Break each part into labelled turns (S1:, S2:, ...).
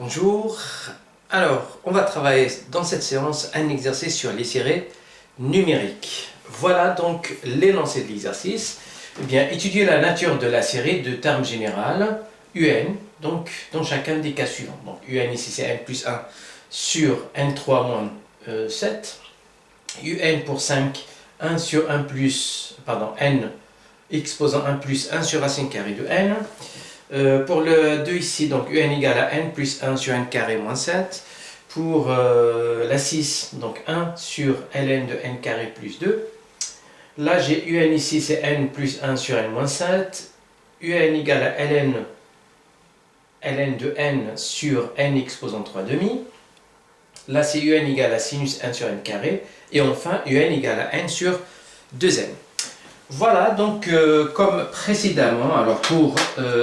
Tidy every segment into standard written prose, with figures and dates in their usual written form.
S1: Bonjour, alors on va travailler dans cette séance un exercice sur les séries numériques. Voilà donc l'énoncé de l'exercice. Eh bien, étudier la nature de la série de termes général UN, donc dans chacun des cas suivants. Donc UN ici c'est n plus 1 sur n3 moins 7. UN pour 5, 1 sur 1 plus, pardon, n exposant 1 plus 1 sur racine carrée de n. Pour le 2 ici, donc un égale à n plus 1 sur n carré moins 7. Pour la 6, donc 1 sur ln de n carré plus 2. Là, j'ai un ici, c'est n plus 1 sur n moins 7. Un égale à ln de n sur n exposant 3 demi. Là, c'est un égale à sinus 1 sur n carré. Et enfin, un égale à n sur 2n. Voilà, donc comme précédemment, alors pour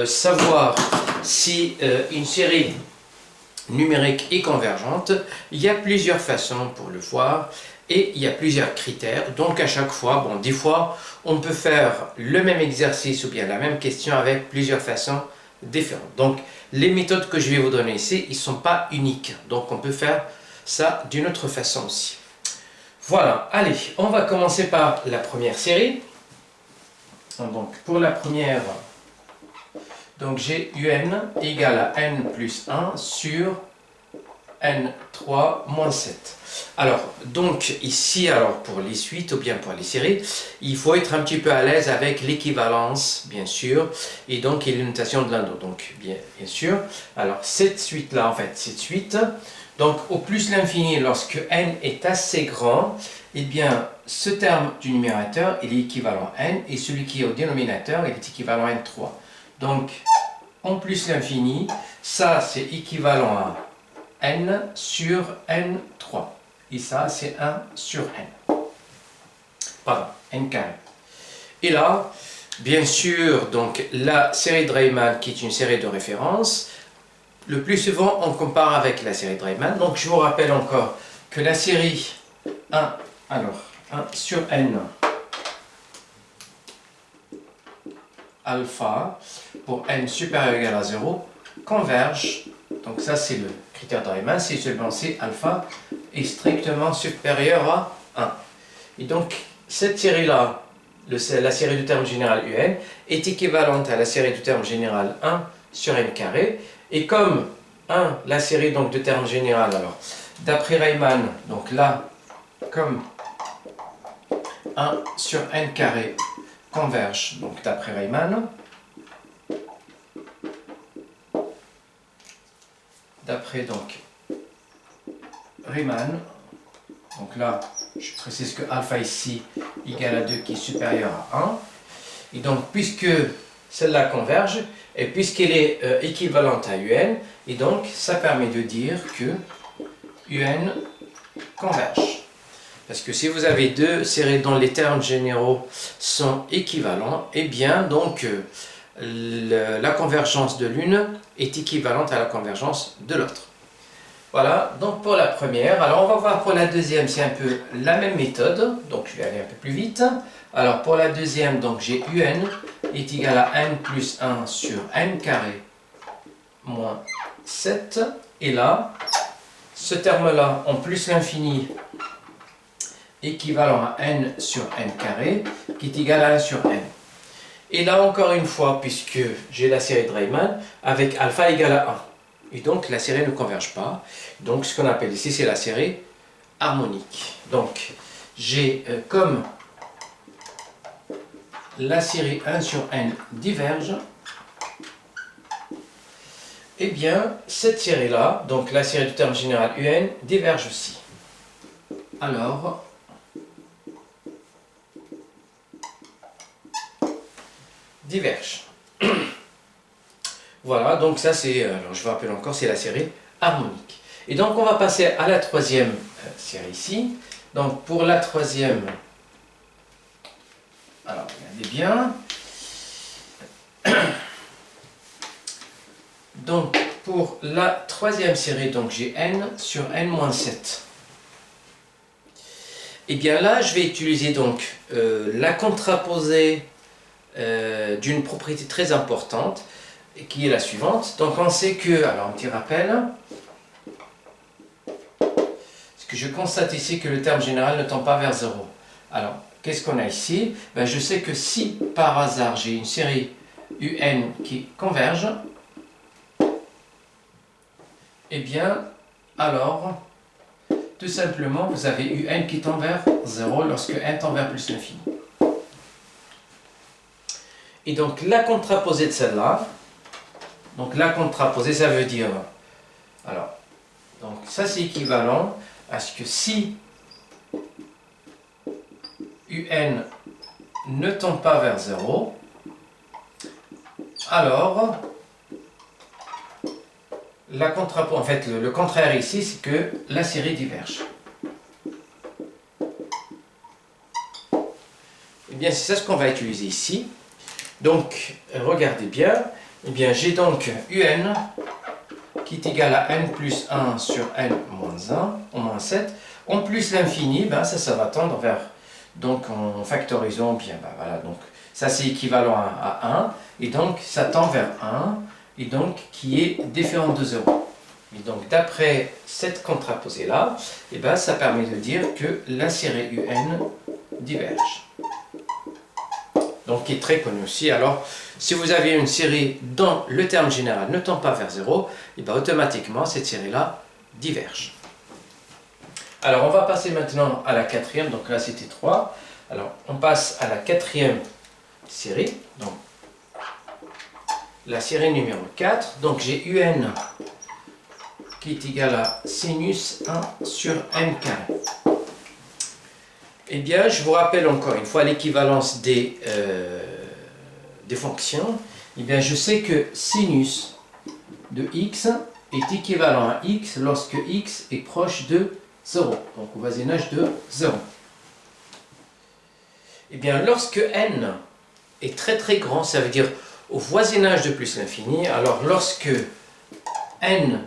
S1: savoir si une série numérique est convergente, il y a plusieurs façons pour le voir et il y a plusieurs critères. Donc à chaque fois, bon, des fois, on peut faire le même exercice ou bien la même question avec plusieurs façons différentes. Donc les méthodes que je vais vous donner ici, ils ne sont pas uniques. Donc on peut faire ça d'une autre façon aussi. Voilà, allez, on va commencer par la première série. Donc pour la première, donc j'ai un égale à n plus 1 sur n3 moins 7. Alors, donc ici, alors pour les suites ou bien pour les séries, il faut être un petit peu à l'aise avec l'équivalence, bien sûr, et donc l'énotation de l'un d'autre. Donc, bien sûr, alors cette suite-là, en fait, cette suite, donc au plus l'infini, lorsque n est assez grand, eh bien, ce terme du numérateur, il est équivalent à n, et celui qui est au dénominateur, il est équivalent à n3. Donc, en plus l'infini, ça c'est équivalent à n sur n3. Et ça, c'est 1 sur n. Pardon, n carré. Et là, bien sûr, donc la série de Riemann, qui est une série de référence, le plus souvent, on compare avec la série de Riemann. Donc, je vous rappelle encore que la série 1, alors, 1 sur n alpha, pour n supérieur ou égal à 0, converge. Donc ça, c'est le critère de Riemann, c'est seulement si alpha est strictement supérieur à 1. Et donc, cette série-là, la série du terme général un, est équivalente à la série du terme général 1 sur n carré. Et comme 1, la série donc de terme général, alors, d'après Riemann, donc là, comme 1 sur n carré converge, donc d'après Riemann, d'après donc Riemann, donc là, je précise que alpha ici égale à 2 qui est supérieur à 1, et donc puisque celle-là converge, et puisqu'elle est équivalente à un, et donc ça permet de dire que un converge. Parce que si vous avez deux séries dont les termes généraux sont équivalents, eh bien donc la convergence de l'une est équivalente à la convergence de l'autre. Voilà, donc pour la première. Alors on va voir pour la deuxième, c'est un peu la même méthode, donc je vais aller un peu plus vite. Alors pour la deuxième, donc j'ai un est égal à n plus 1 sur n carré moins 7. Et là, ce terme-là, en plus l'infini, équivalent à n sur n carré, qui est égal à 1 sur n. Et là, encore une fois, puisque j'ai la série de Riemann, avec alpha égale à 1. Et donc, la série ne converge pas. Donc, ce qu'on appelle ici, c'est la série harmonique. Donc, j'ai comme la série 1 sur n diverge, eh bien, cette série-là, donc la série du terme général un, diverge aussi. Alors, diverge. Voilà, donc ça c'est, alors je vous rappelle encore, c'est la série harmonique. Et donc on va passer à la troisième série ici. Donc pour la troisième, alors regardez bien. Donc pour la troisième série, donc j'ai n sur n-7. Et bien là, je vais utiliser donc la contraposée d'une propriété très importante. qui est la suivante. Donc on sait que, alors un petit rappel, ce que je constate ici que le terme général ne tend pas vers 0. Alors, qu'est-ce qu'on a ici? Ben, je sais que si par hasard j'ai une série UN qui converge, eh bien, alors, tout simplement, vous avez UN qui tend vers 0 lorsque n tend vers plus l'infini. Et donc, la contraposée de celle-là, donc la contraposée, ça veut dire, alors, donc ça c'est équivalent à ce que si UN ne tend pas vers 0, alors la en fait le contraire ici c'est que la série diverge. Et bien c'est ça ce qu'on va utiliser ici. Donc regardez bien, et bien j'ai donc UN qui est égal à n plus 1 sur n moins 1, au moins 7, en plus l'infini, ben ça va tendre vers, donc en factorisant bien, ben voilà, donc ça c'est équivalent à 1, et donc ça tend vers 1, et donc qui est différent de 0. Et donc d'après cette contraposée-là, et ben, ça permet de dire que la série UN diverge. Donc qui est très connu aussi. Alors, si vous avez une série dont le terme général ne tend pas vers 0, et bien automatiquement cette série-là diverge. Alors on va passer maintenant à la quatrième, donc là c'était 3. Alors on passe à la quatrième série, donc la série numéro 4. Donc j'ai UN qui est égal à sinus 1 sur n carré. Eh bien, je vous rappelle encore une fois l'équivalence des fonctions. Eh bien, je sais que sinus de x est équivalent à x lorsque x est proche de 0, donc au voisinage de 0. Eh bien, lorsque n est très très grand, ça veut dire au voisinage de plus l'infini, alors lorsque n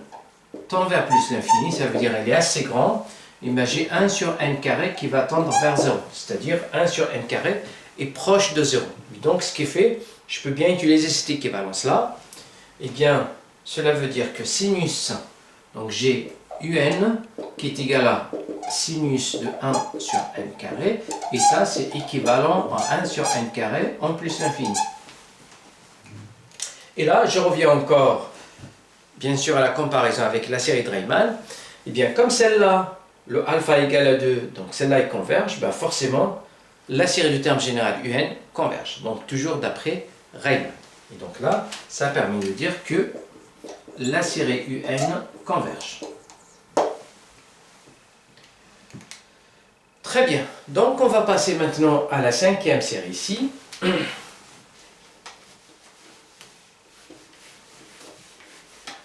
S1: tend vers plus l'infini, ça veut dire elle est assez grand, et bien j'ai 1 sur n carré qui va tendre vers 0, c'est-à-dire 1 sur n carré est proche de 0. Donc ce qui est fait, je peux bien utiliser cette équivalence-là. Et bien, cela veut dire que sinus, donc j'ai UN qui est égal à sinus de 1 sur n carré, et ça c'est équivalent à 1 sur n carré en plus l'infini. Et là, je reviens encore, bien sûr, à la comparaison avec la série de Riemann. Et bien, comme celle-là, le alpha égale à 2, donc celle-là elle converge, ben forcément, la série du terme général UN converge. Donc toujours d'après Riemann. Et donc là, ça permet de dire que la série UN converge. Très bien. Donc on va passer maintenant à la cinquième série ici.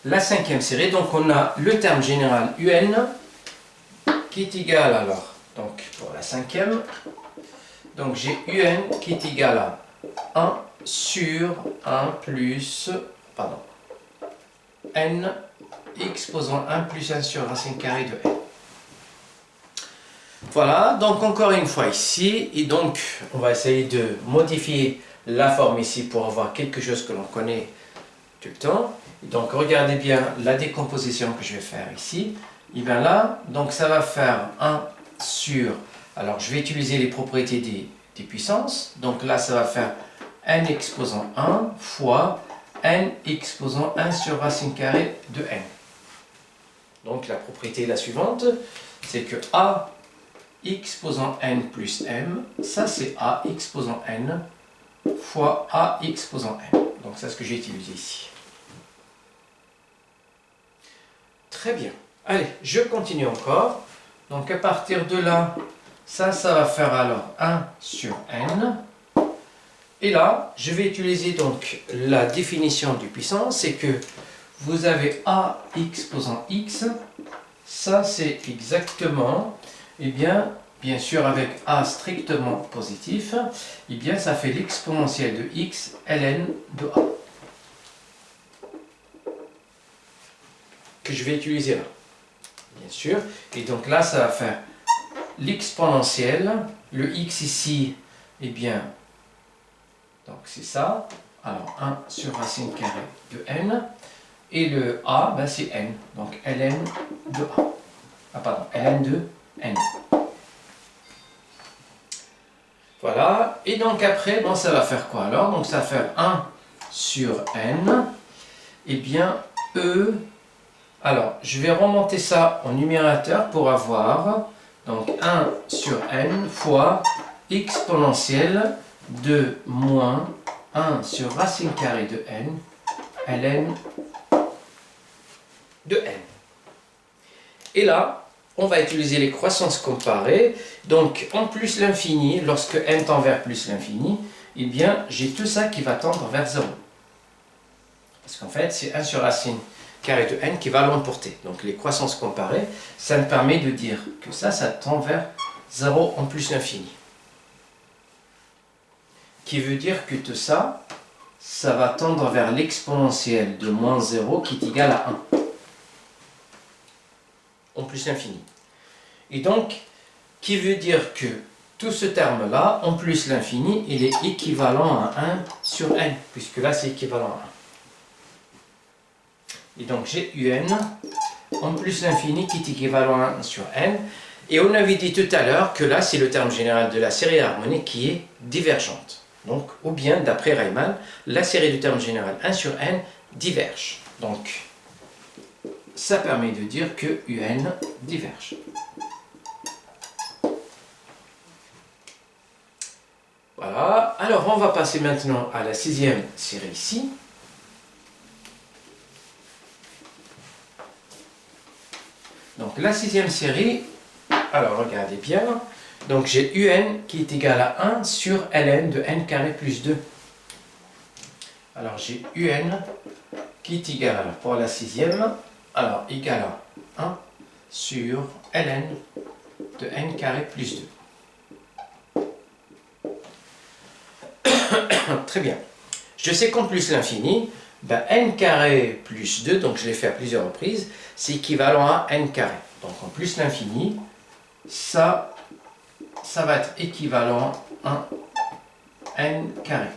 S1: La cinquième série, donc on a le terme général UN qui est égal alors, donc pour la cinquième, donc j'ai UN qui est égal à 1 sur 1 plus, pardon, n exposant 1 plus 1 sur racine carrée de n. Voilà, donc encore une fois ici, et donc on va essayer de modifier la forme ici pour avoir quelque chose que l'on connaît tout le temps. Donc regardez bien la décomposition que je vais faire ici. Et bien là, donc ça va faire 1 sur, alors je vais utiliser les propriétés des puissances. Donc là ça va faire n exposant 1 fois n exposant 1 sur racine carrée de n. Donc la propriété est la suivante, c'est que a exposant n plus m, ça c'est a exposant n fois a exposant n. Donc c'est ce que j'ai utilisé ici. Très bien. Allez, je continue encore. Donc à partir de là, ça va faire alors 1 sur n. Et là, je vais utiliser donc la définition du puissance, c'est que vous avez a exposant x, ça c'est exactement, eh bien sûr avec a strictement positif, eh bien ça fait l'exponentielle de x ln de a. Que je vais utiliser là, bien sûr. Et donc là, ça va faire l'exponentielle, le x ici, eh bien, donc c'est ça, Alors 1 sur racine carrée de n. Et le a, ben, c'est n. Donc ln de a. Ah pardon, ln de n. Voilà. Et donc après, bon, ça va faire quoi alors? Donc ça va faire 1 sur n. Et bien e. Alors, je vais remonter ça au numérateur pour avoir donc 1 sur n fois exponentielle de moins 1 sur racine carrée de n, ln de n. Et là, on va utiliser les croissances comparées. Donc, en plus l'infini, lorsque n tend vers plus l'infini, eh bien, j'ai tout ça qui va tendre vers 0. Parce qu'en fait, c'est 1 sur racine carré de n qui va l'emporter. Donc les croissances comparées, ça me permet de dire que ça tend vers 0 en plus l'infini. Qui veut dire que tout ça va tendre vers l'exponentielle de moins 0 qui est égale à 1. En plus l'infini. Et donc, qui veut dire que tout ce terme-là, en plus l'infini, il est équivalent à 1 sur n, puisque là c'est équivalent à 1. Et donc j'ai un en plus l'infini qui est équivalent à 1 sur n. Et on avait dit tout à l'heure que là c'est le terme général de la série harmonique qui est divergente. Donc, ou bien d'après Riemann, la série du terme général 1 sur n diverge. Donc, ça permet de dire que un diverge. Voilà. Alors on va passer maintenant à la 6e série ici. Donc la 6e série, alors regardez bien, donc j'ai un qui est égal à 1 sur ln de n carré plus 2. Alors j'ai un qui est égal pour la 6e, alors égal à 1 sur ln de n carré plus 2. Très bien. Je sais qu'en plus l'infini, ben n carré plus 2, donc je l'ai fait à plusieurs reprises, c'est équivalent à n carré. Donc en plus l'infini, ça va être équivalent à n carré.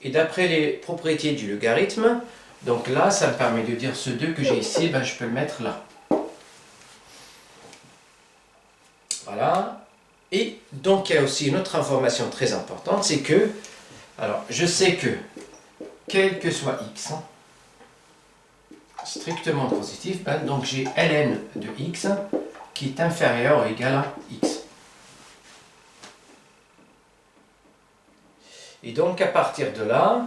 S1: Et d'après les propriétés du logarithme, donc là, ça me permet de dire ce 2 que j'ai ici, ben je peux le mettre là. Voilà. Et donc il y a aussi une autre information très importante, c'est que, alors je sais que, quel que soit x, strictement positif, ben, donc j'ai ln de x qui est inférieur ou égal à x. Et donc à partir de là,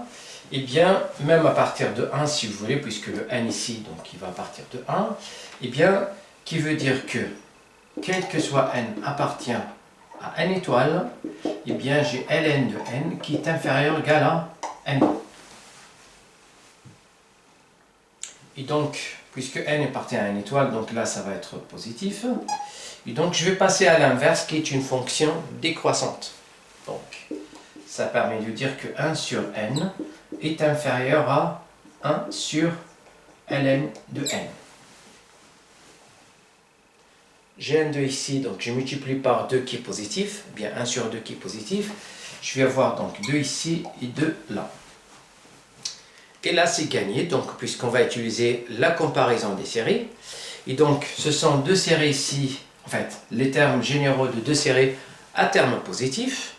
S1: eh bien, même à partir de 1 si vous voulez, puisque le n ici, donc il va partir de 1, eh bien, qui veut dire que, quel que soit n appartient à n étoile, eh bien j'ai ln de n qui est inférieur ou égal à n. Et donc, puisque n appartient à n étoile, donc là ça va être positif. Et donc je vais passer à l'inverse qui est une fonction décroissante. Donc, ça permet de dire que 1 sur n est inférieur à 1 sur ln de n. J'ai un 2 ici, donc je multiplie par 2 qui est positif, bien 1 sur 2 qui est positif. Je vais avoir donc 2 ici et 2 là. Et là c'est gagné, donc puisqu'on va utiliser la comparaison des séries. Et donc ce sont deux séries ici, en fait, les termes généraux de deux séries à terme positif.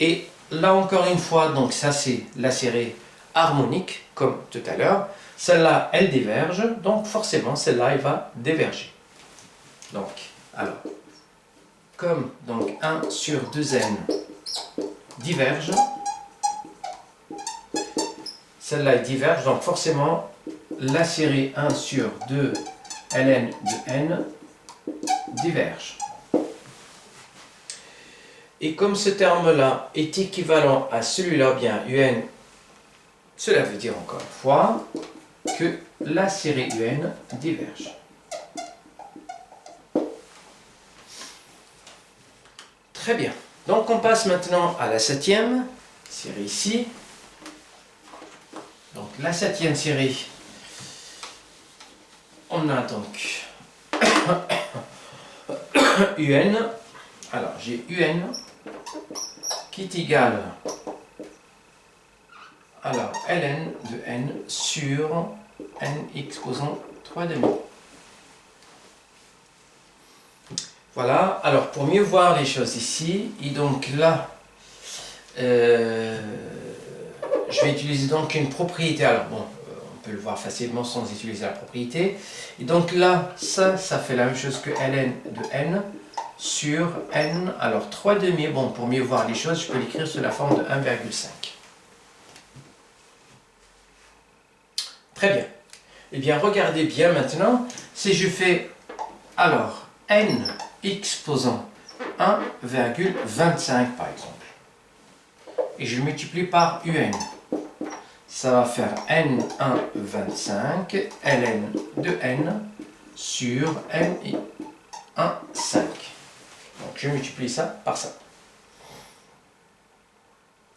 S1: Et là encore une fois, donc ça c'est la série harmonique, comme tout à l'heure. Celle-là, elle diverge, donc forcément celle-là, elle va diverger. Donc, alors, comme donc 1 sur 2n diverge, celle-là elle diverge, donc forcément la série 1 sur 2 ln de n diverge. Et comme ce terme-là est équivalent à celui-là, bien un, cela veut dire encore une fois que la série un diverge. Très bien. Donc on passe maintenant à la 7e série ici. Donc la 7e série, on a donc un. Alors j'ai un qui est égal, alors, ln de n sur n exposant 3 demi. Voilà, alors pour mieux voir les choses ici, et donc là, je vais utiliser donc une propriété. Alors bon, on peut le voir facilement sans utiliser la propriété. Et donc là, ça fait la même chose que ln de n sur n, alors 3 demi. Bon, pour mieux voir les choses, je peux l'écrire sous la forme de 1,5. Très bien. Eh bien, regardez bien maintenant, si je fais, alors, n exposant 1,25 par exemple, et je multiplie par un, ça va faire n1,25 ln de n sur n1,5. Donc, je multiplie ça par ça.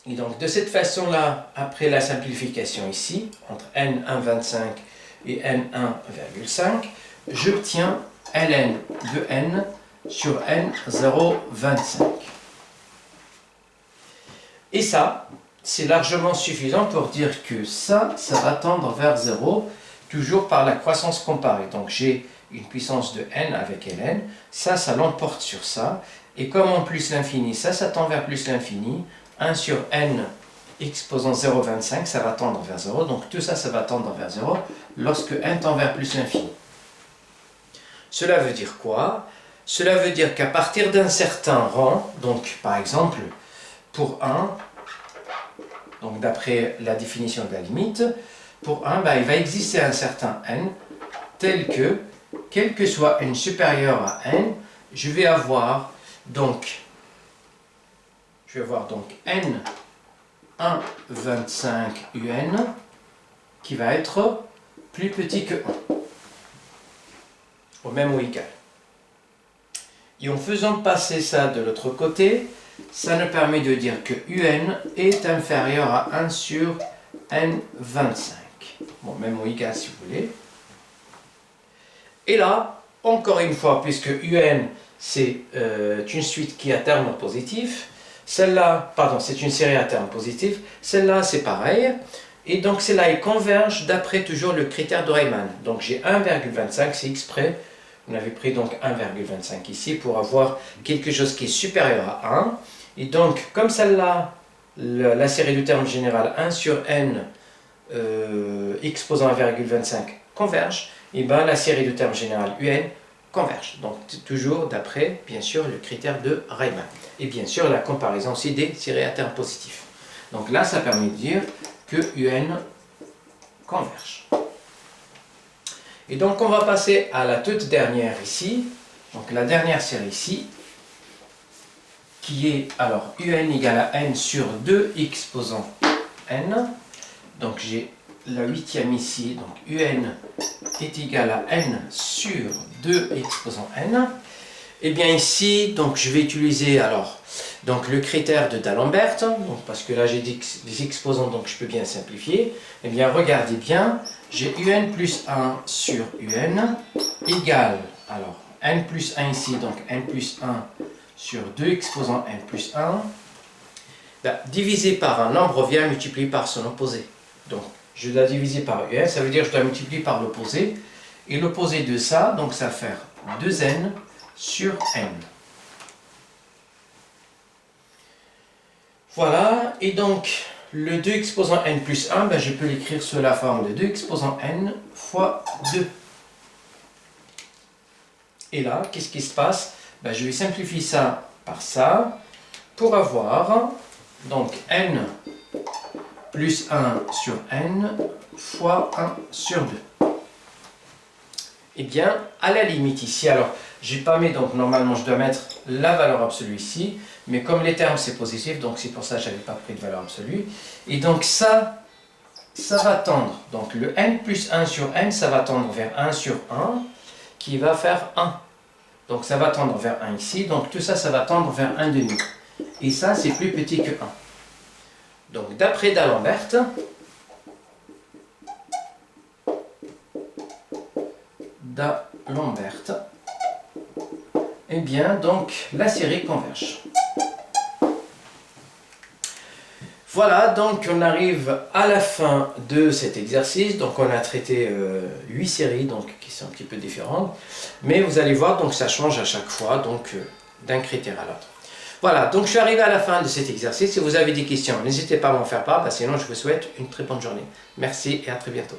S1: Et donc, de cette façon-là, après la simplification ici, entre n1,25 et n1,5, j'obtiens ln de n sur n0,25. Et ça, c'est largement suffisant pour dire que ça va tendre vers 0, toujours par la croissance comparée. Donc j'ai une puissance de n avec ln, ça l'emporte sur ça, et comme en plus l'infini, ça tend vers plus l'infini, 1 sur n exposant 0,25, ça va tendre vers 0, donc tout ça va tendre vers 0, lorsque n tend vers plus l'infini. Cela veut dire quoi? Cela veut dire qu'à partir d'un certain rang, donc par exemple, pour 1, donc d'après la définition de la limite, pour 1, il va exister un certain n, tel que, quel que soit n supérieur à n, je vais avoir donc n 1,25 un qui va être plus petit que 1, au même ou égal. Et en faisant passer ça de l'autre côté, ça nous permet de dire que un est inférieur à 1 sur n25. Bon, même ou égal si vous voulez. Et là, encore une fois, puisque un c'est une suite qui a terme positif, celle-là, pardon, c'est une série à terme positif, celle-là c'est pareil, et donc celle-là elle converge d'après toujours le critère de Riemann. Donc j'ai 1,25, c'est exprès. On avait pris donc 1,25 ici pour avoir quelque chose qui est supérieur à 1. Et donc, comme celle-là, la série du terme général 1 sur n exposant 1,25 converge, et bien la série du terme général un converge. Donc, toujours d'après, bien sûr, le critère de Riemann. Et bien sûr, la comparaison aussi des séries à terme positif. Donc là, ça permet de dire que un converge. Et donc, on va passer à la toute dernière ici. Donc, la dernière série ici, qui est alors un égale à n sur 2 exposant n. Donc, j'ai la huitième ici. Donc, un est égal à n sur 2 exposant n. Et bien ici, donc, je vais utiliser alors donc, le critère de D'Alembert. Donc, parce que là, j'ai des exposants, donc je peux bien simplifier. Eh bien, regardez bien. J'ai un plus 1 sur un égale, alors n plus 1 ici, donc n plus 1 sur 2 exposant n plus 1, divisé par un nombre vient multiplier par son opposé. Donc je dois diviser par un, ça veut dire que je dois multiplier par l'opposé, et l'opposé de ça, donc ça va faire 2n sur n. Voilà, et donc le 2 exposant n plus 1, je peux l'écrire sous la forme de 2 exposant n fois 2. Et là, qu'est-ce qui se passe? Je vais simplifier ça par ça pour avoir donc n plus 1 sur n fois 1 sur 2. Et bien, à la limite ici, alors, je n'ai pas mis, donc normalement je dois mettre la valeur absolue ici, mais comme les termes c'est positif, donc c'est pour ça que je n'avais pas pris de valeur absolue. Et donc ça va tendre, donc le n plus 1 sur n, ça va tendre vers 1 sur 1, qui va faire 1. Donc ça va tendre vers 1 ici, donc tout ça, ça va tendre vers 1 demi. Et ça, c'est plus petit que 1. Donc d'après D'Alembert, eh bien, donc la série converge. Voilà, donc on arrive à la fin de cet exercice. Donc on a traité 8 séries donc, qui sont un petit peu différentes. Mais vous allez voir, donc ça change à chaque fois donc d'un critère à l'autre. Voilà, donc je suis arrivé à la fin de cet exercice. Si vous avez des questions, n'hésitez pas à m'en faire part. Sinon, je vous souhaite une très bonne journée. Merci et à très bientôt.